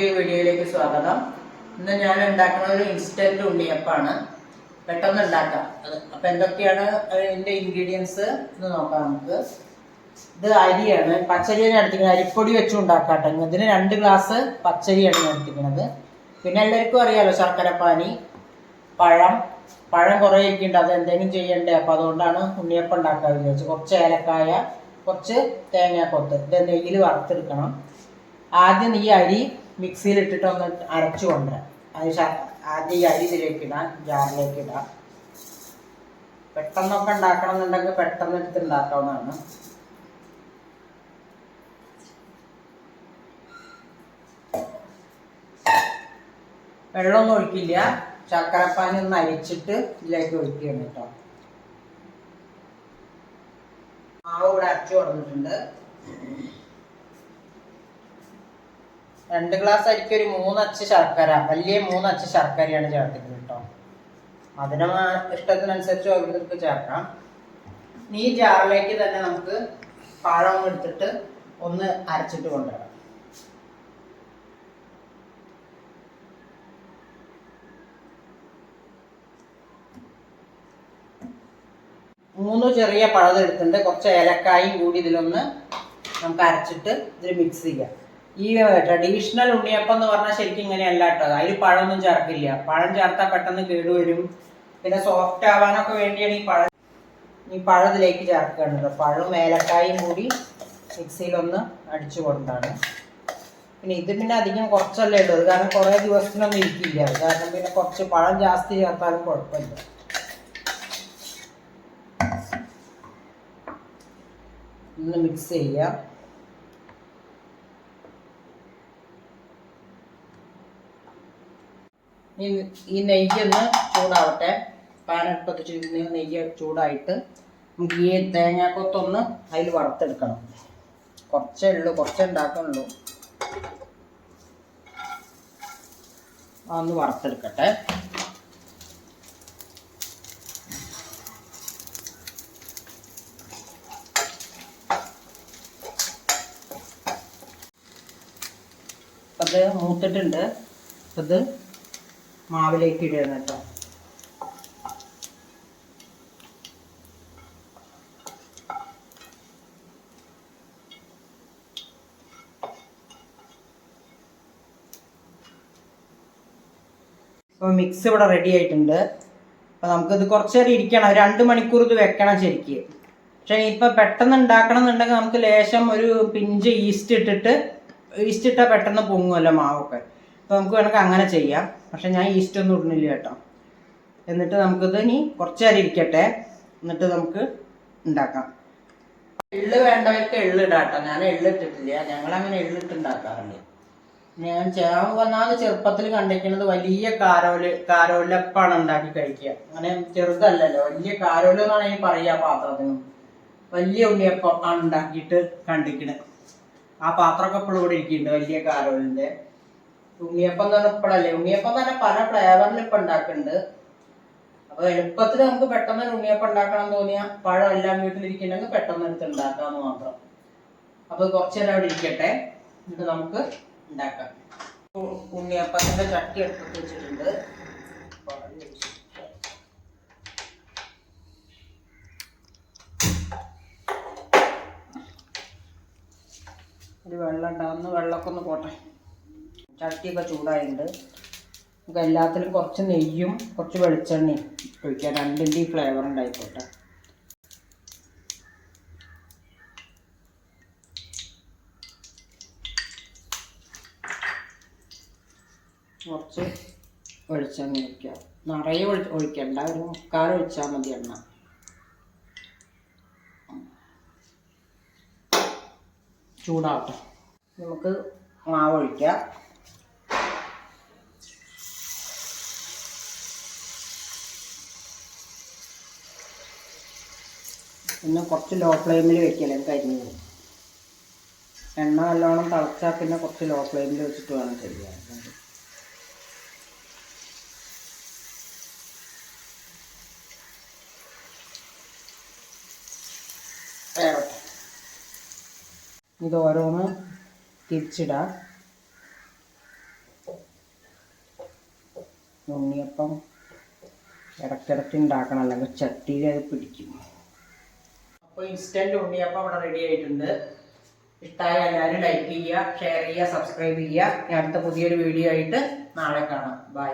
പുതിയൊരു വീഡിയോയിലേക്ക് സ്വാഗതം. ഇന്ന് ഞാൻ ഉണ്ടാക്കുന്ന ഒരു ഇൻസ്റ്റന്റ് ഉണ്ണിയപ്പാണ്. പെട്ടെന്ന് ഉണ്ടാക്കാം അത്. അപ്പം എന്തൊക്കെയാണ് അതിൻ്റെ ഇൻഗ്രീഡിയൻസ് എന്ന് നോക്കാം നമുക്ക്. ഇത് അരിയാണ്, പച്ചരിയാണ് എടുത്തിരിക്കുന്നത്. അരിപ്പൊടി വെച്ച് ഉണ്ടാക്കാട്ടെ. ഇതിന് 2 ഗ്ലാസ് പച്ചരിയാണ് എടുത്തിരിക്കുന്നത്. പിന്നെ എല്ലാവർക്കും അറിയാമല്ലോ ശർക്കരപ്പാനി, പഴം കുറേ ഇരിക്കുന്നുണ്ട്, അത് എന്തെങ്കിലും ചെയ്യണ്ടേ. അപ്പം അതുകൊണ്ടാണ് ഉണ്ണിയപ്പം ഉണ്ടാക്കാൻ വിചാരിച്ചത്. കുറച്ച് ഏലക്കായ, കുറച്ച് തേങ്ങാക്കൊത്ത്, ഇത് നെയ്യിൽ വറുത്തെടുക്കണം. ആദ്യം ഈ അരി മിക്സിയിലിട്ടിട്ട് ഒന്ന് അരച്ചു കൊണ്ടുവരാം. ആദ്യം ഈ അരി ഇതിലേക്ക് ഇടാം, ജാറിലേക്ക് ഇടാം. പെട്ടെന്നൊക്കെ ഉണ്ടാക്കണം എന്നുണ്ടെങ്കിൽ പെട്ടെന്ന് എടുത്ത് ഉണ്ടാക്കാവുന്നതാണ്. വെള്ളമൊന്നും ഒഴിക്കില്ല, ശർക്കരപ്പാനി ഒന്ന് അരിച്ചിട്ട് ഇതിലേക്ക് ഒഴിക്കുകയാണ് കേട്ടോ. മാവ് ഇവിടെ അരച്ചു കൊടുത്തിട്ടുണ്ട്. 2 ഗ്ലാസ് അരിക്ക് ഒരു 3 അച്ച് ശർക്കര, വലിയ 3 അച്ച് ശർക്കരയാണ് ചേർത്തിട്ട് കേട്ടോ. അതിന് ഇഷ്ടത്തിനനുസരിച്ച് ഓരോരുത്തർക്ക് ചേർക്കാം. ഈ ജാറിലേക്ക് തന്നെ നമുക്ക് പഴം എടുത്തിട്ട് ഒന്ന് അരച്ചിട്ട് കൊണ്ടുവരാം. മൂന്ന് ചെറിയ പഴം എടുത്തിട്ടുണ്ട്. കുറച്ച് ഏലക്കായും കൂടി ഇതിലൊന്ന് നമുക്ക് അരച്ചിട്ട് ഇതിൽ മിക്സ് ചെയ്യാം. ഈ ട്രഡീഷണൽ ഉണ്ണിയപ്പം എന്ന് പറഞ്ഞാൽ ശരിക്കും ഇങ്ങനെയല്ല കേട്ടോ. അതിൽ പഴമൊന്നും ചേർക്കില്ല. പഴം ചേർത്താൽ പെട്ടെന്ന് കേടുവരും. പിന്നെ സോഫ്റ്റ് ആവാനൊക്കെ വേണ്ടിയാണ് ഈ പഴം ഇതിലേക്ക് ചേർക്കുകയാണ് കേട്ടോ. പഴവും ഏലക്കായും കൂടി മിക്സിയിലൊന്ന് അടിച്ചു കൊണ്ടാണ്. പിന്നെ ഇത് പിന്നെ അധികം കുറച്ചല്ലേ ഉള്ളൂ, അത് കാരണം കുറേ ദിവസത്തിനൊന്നും ഇരിക്കില്ല. അത് കാരണം പിന്നെ കുറച്ച് പഴം ജാസ്തി ചേർത്താലും കുഴപ്പമില്ല. ഒന്ന് മിക്സ് ചെയ്യാം. ഈ നെയ്യൊന്ന് ചൂടാവട്ടെ. പാനെടുപ്പത്ത് നെയ്യ് ചൂടായിട്ട് നമുക്ക് ഈ തേങ്ങാക്കൊത്തൊന്ന് അതിൽ വറുത്തെടുക്കണം. കുറച്ചേ ഉള്ളൂ, കുറച്ചേ ഉണ്ടാക്കുന്നുള്ളൂ. അതൊന്ന് വറുത്തെടുക്കട്ടെ. അത് മൂത്തിട്ടുണ്ട്. അത് മാവിലേക്ക് ഇടുകയാണ് കേട്ടോ. അപ്പോൾ മിക്സ് ഇവിടെ റെഡി ആയിട്ടുണ്ട്. അപ്പോൾ നമുക്കിത് കുറച്ച് നേരം ഇരിക്കണം, 2 മണിക്കൂർ ഇത് വെക്കണം ശരിക്ക്. പക്ഷേ ഇപ്പം പെട്ടെന്ന് ഉണ്ടാക്കണം എന്നുണ്ടെങ്കിൽ നമുക്ക് ലേശം ഒരു പിഞ്ച് ഈസ്റ്റ് ഇട്ടാൽ പെട്ടെന്ന് പൊങ്ങുമല്ലോ മാവൊക്കെ. അപ്പോൾ നമുക്ക് വേണമെങ്കിൽ അങ്ങനെ ചെയ്യാം. പക്ഷെ ഞാൻ ഈസ്റ്റ് ഒന്നും ഇടുന്നില്ല കേട്ടോ. എന്നിട്ട് നമുക്കിത് ഇനി കുറച്ച് നേരം ഇരിക്കട്ടെ, എന്നിട്ട് നമുക്ക് ഉണ്ടാക്കാം. എള്ള് വേണ്ടവർക്ക് എള്ള് ഇടാം കേട്ടോ. ഞാൻ എള്ളിട്ടിട്ടില്ല, ഞങ്ങളങ്ങനെ എള്ളിട്ടുണ്ടാക്കാറുണ്ട്. ഞാൻ ഒന്നാമത് ചെറുപ്പത്തിൽ കണ്ടിരിക്കുന്നത് വലിയ കാരോലപ്പാണ് ഉണ്ടാക്കി കഴിക്കുക. അങ്ങനെ ചെറുതല്ലല്ലോ, വലിയ കാരോല എന്നാണ് ഈ പറയുക. പാത്രത്തിന് വലിയ ഉണ്ണിയപ്പം ആണ് ഉണ്ടാക്കിയിട്ട് കണ്ടിരിക്കുന്നത്. ആ പാത്രമൊക്കെ എപ്പോഴും ഇവിടെ ഇരിക്കുന്നുണ്ട്, വലിയ കാരോലിൻ്റെ. ഉണ്ണിയപ്പം എന്ന് പറഞ്ഞാൽ ഇപ്പോഴല്ലേ, ഉണ്ണിയപ്പം തന്നെ പല ഫ്ലേവറിൽ ഇപ്പം ഉണ്ടാക്കുന്നുണ്ട്. അപ്പോൾ എളുപ്പത്തിൽ നമുക്ക് പെട്ടെന്ന് ഉണ്ണിയപ്പം ഉണ്ടാക്കണം തോന്നിയാൽ പഴം എല്ലാം വീട്ടിലിരിക്കുന്നുണ്ടെങ്കിൽ പെട്ടെന്ന് എടുത്ത് ഉണ്ടാക്കാമെന്ന് മാത്രം. അപ്പോൾ കുറച്ച് നേരം അവിടെ ഇരിക്കട്ടെ, എന്നിട്ട് നമുക്ക് ഉണ്ടാക്കാം. ഉണ്ണിയപ്പത്തിൻ്റെ ചട്ടി എടുത്ത് വെച്ചിട്ടുണ്ട്. ഒരു വെള്ളം ഉണ്ടാകുന്ന വെള്ളമൊക്കെ ഒന്ന് പോട്ടെ. ചട്ടിയൊക്കെ ചൂടായിട്ടുണ്ട്. നമുക്ക് എല്ലാത്തിലും കുറച്ച് നെയ്യും കുറച്ച് വെളിച്ചെണ്ണയും ഒഴിക്കാം. രണ്ടിൻ്റെയും ഫ്ലേവർ ഉണ്ടായിക്കോട്ടെ. കുറച്ച് വെളിച്ചെണ്ണ ഒഴിക്കാം. നിറയെ ഒഴിക്കണ്ട, ഒരു 3/4 ഒഴിച്ചാൽ മതി എണ്ണ. ചൂടാവട്ടെ. നമുക്ക് മാവ് ഒഴിക്കാം. പിന്നെ കുറച്ച് ലോ ഫ്ലെയിമിൽ വെക്കല്ലേ, കരിഞ്ഞു. എണ്ണ നല്ലോണം തിളച്ചാൽ പിന്നെ കുറച്ച് ലോ ഫ്ലെയിമിൽ വെച്ചിട്ട് വേണം ചെയ്യാൻ. ഇത് ഓരോന്ന് തിരിച്ചിടാം. ഉണ്ണിയപ്പം ഇടയ്ക്കിടയ്ക്ക് ഉണ്ടാക്കണം, അല്ലെങ്കിൽ ചട്ടിയിൽ അത് പിടിക്കും. അപ്പോൾ ഇൻസ്റ്റൻറ്റ് ഉണ്ണിയപ്പം ഇവിടെ റെഡി ആയിട്ടുണ്ട്. ഇഷ്ടമായ എല്ലാവരും ലൈക്ക് ചെയ്യുക, ഷെയർ ചെയ്യുക, സബ്സ്ക്രൈബ് ചെയ്യുക. അടുത്ത പുതിയൊരു വീഡിയോ ആയിട്ട് നാളെ കാണാം. ബൈ.